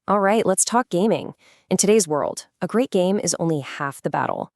All right, let's talk gaming. In today's world, a great game is only half the battle.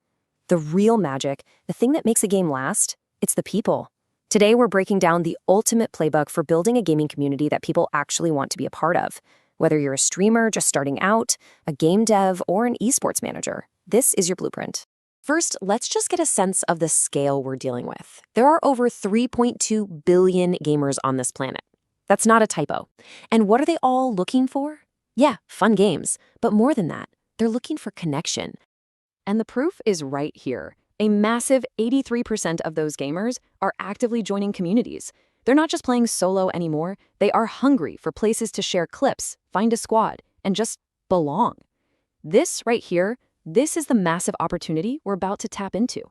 The real magic, the thing that makes a game last, it's the people. Today, we're breaking down the ultimate playbook for building a gaming community that people actually want to be a part of. Whether you're a streamer just starting out, a game dev, or an esports manager, this is your blueprint. First, let's just get a sense of the scale we're dealing with. There are over 3.2 billion gamers on this planet. That's not a typo. And what are they all looking for? Yeah, fun games. But more than that, they're looking for connection. And the proof is right here. A massive 83% of those gamers are actively joining communities. They're not just playing solo anymore, they are hungry for places to share clips, find a squad, and just belong. This right here, this is the massive opportunity we're about to tap into.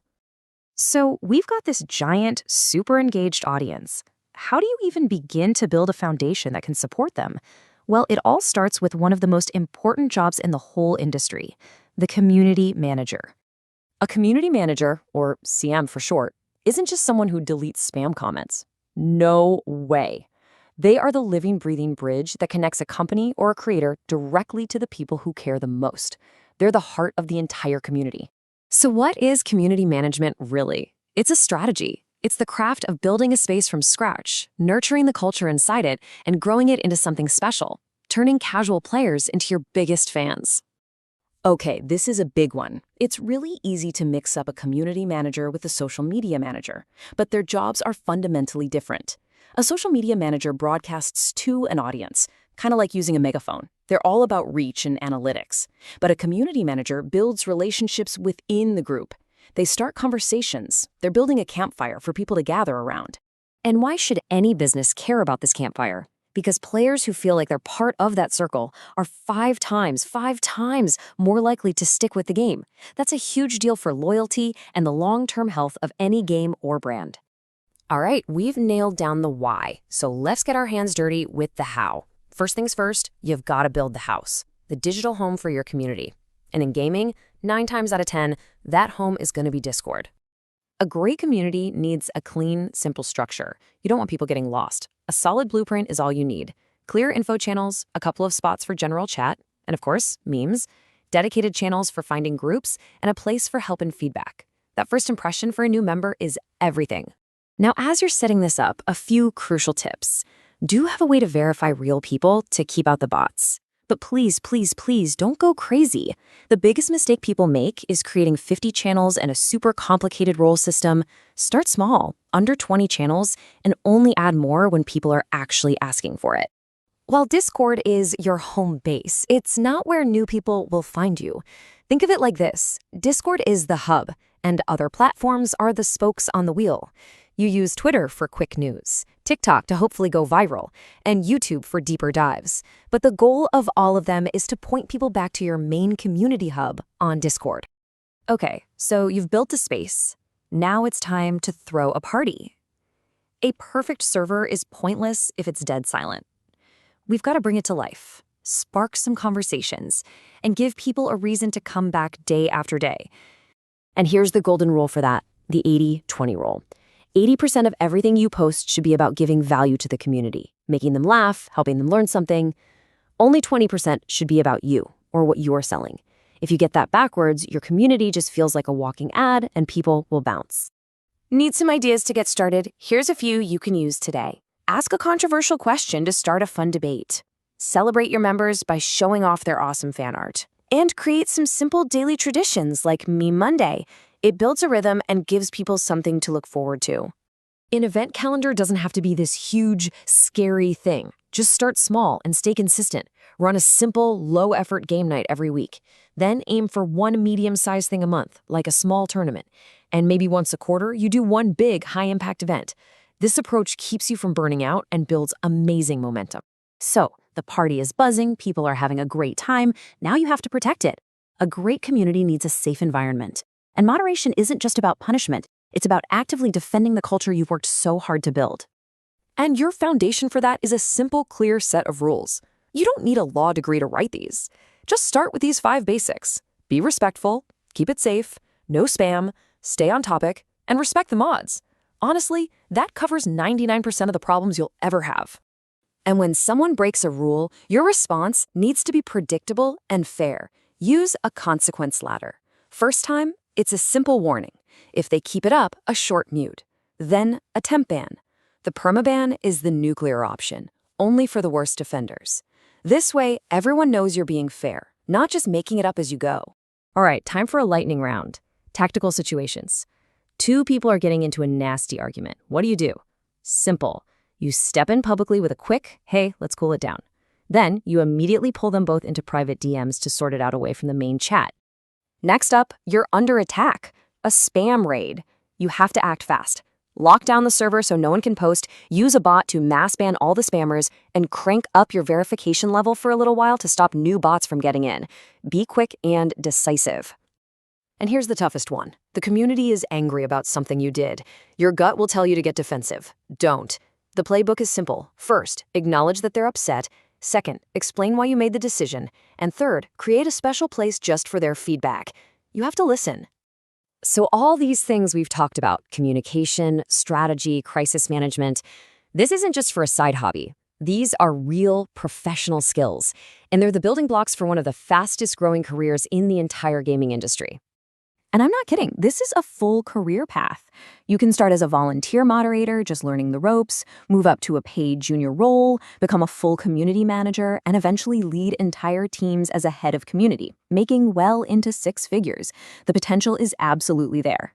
So we've got this giant, super engaged audience. How do you even begin to build a foundation that can support them? Well, it all starts with one of the most important jobs in the whole industry, the community manager. A community manager, or CM for short, isn't just someone who deletes spam comments. No way. They are the living, breathing bridge that connects a company or a creator directly to the people who care the most. They're the heart of the entire community. So what is community management really? It's a strategy. It's the craft of building a space from scratch, nurturing the culture inside it, and growing it into something special, turning casual players into your biggest fans. Okay, this is a big one. It's really easy to mix up a community manager with a social media manager, but their jobs are fundamentally different. A social media manager broadcasts to an audience, kind of like using a megaphone. They're all about reach and analytics. But a community manager builds relationships within the group. They start conversations. They're building a campfire for people to gather around. And why should any business care about this campfire? Because players who feel like they're part of that circle are five times more likely to stick with the game. That's a huge deal for loyalty and the long-term health of any game or brand. All right, we've nailed down the why, so let's get our hands dirty with the how. First things first, you've got to build the house, the digital home for your community. And in gaming, 9 times out of 10, that home is going to be Discord. A great community needs a clean, simple structure. You don't want people getting lost. A solid blueprint is all you need. Clear info channels, a couple of spots for general chat, and of course, memes, dedicated channels for finding groups, and a place for help and feedback. That first impression for a new member is everything. Now, as you're setting this up, a few crucial tips. Do have a way to verify real people to keep out the bots. But please, please, please don't go crazy. The biggest mistake people make is creating 50 channels and a super complicated role system. Start small, under 20 channels, and only add more when people are actually asking for it. While Discord is your home base, it's not where new people will find you. Think of it like this. Discord is the hub, and other platforms are the spokes on the wheel. You use Twitter for quick news, TikTok to hopefully go viral, and YouTube for deeper dives. But the goal of all of them is to point people back to your main community hub on Discord. Okay, so you've built a space. Now it's time to throw a party. A perfect server is pointless if it's dead silent. We've got to bring it to life, spark some conversations, and give people a reason to come back day after day. And here's the golden rule for that, the 80-20 rule. 80% of everything you post should be about giving value to the community, making them laugh, helping them learn something. Only 20% should be about you or what you're selling. If you get that backwards, your community just feels like a walking ad and people will bounce. Need some ideas to get started? Here's a few you can use today. Ask a controversial question to start a fun debate. Celebrate your members by showing off their awesome fan art. And create some simple daily traditions like Meme Monday. It builds a rhythm and gives people something to look forward to. An event calendar doesn't have to be this huge, scary thing. Just start small and stay consistent. Run a simple, low-effort game night every week. Then aim for one medium-sized thing a month, like a small tournament. And maybe once a quarter, you do one big, high-impact event. This approach keeps you from burning out and builds amazing momentum. So, the party is buzzing, people are having a great time, now you have to protect it. A great community needs a safe environment. And moderation isn't just about punishment, it's about actively defending the culture you've worked so hard to build. And your foundation for that is a simple, clear set of rules. You don't need a law degree to write these. Just start with these 5 basics. Be respectful, keep it safe, no spam, stay on topic, and respect the mods. Honestly, that covers 99% of the problems you'll ever have. And when someone breaks a rule, your response needs to be predictable and fair. Use a consequence ladder. First time, it's a simple warning. If they keep it up, a short mute. Then, a temp ban. The permaban is the nuclear option, only for the worst offenders. This way, everyone knows you're being fair, not just making it up as you go. All right, time for a lightning round. Tactical situations. Two people are getting into a nasty argument. What do? Simple. You step in publicly with a quick, hey, let's cool it down. Then, you immediately pull them both into private DMs to sort it out away from the main chat. Next up, you're under attack. A spam raid. You have to act fast. Lock down the server so no one can post, use a bot to mass ban all the spammers, and crank up your verification level for a little while to stop new bots from getting in. Be quick and decisive. And here's the toughest one. The community is angry about something you did. Your gut will tell you to get defensive. Don't. The playbook is simple. First, acknowledge that they're upset. Second, explain why you made the decision. And third, create a special place just for their feedback. You have to listen. So all these things we've talked about, communication, strategy, crisis management, this isn't just for a side hobby. These are real professional skills, and they're the building blocks for one of the fastest growing careers in the entire gaming industry. And I'm not kidding, this is a full career path. You can start as a volunteer moderator, just learning the ropes, move up to a paid junior role, become a full community manager, and eventually lead entire teams as a head of community, making well into six figures. The potential is absolutely there.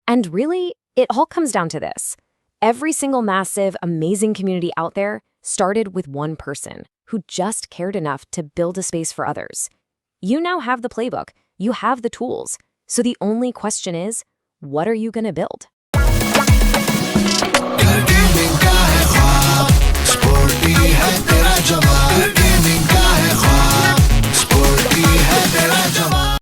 And really, it all comes down to this. Every single massive, amazing community out there started with one person who just cared enough to build a space for others. You now have the playbook, you have the tools. So the only question is, what are you going to build? Good gaming guy.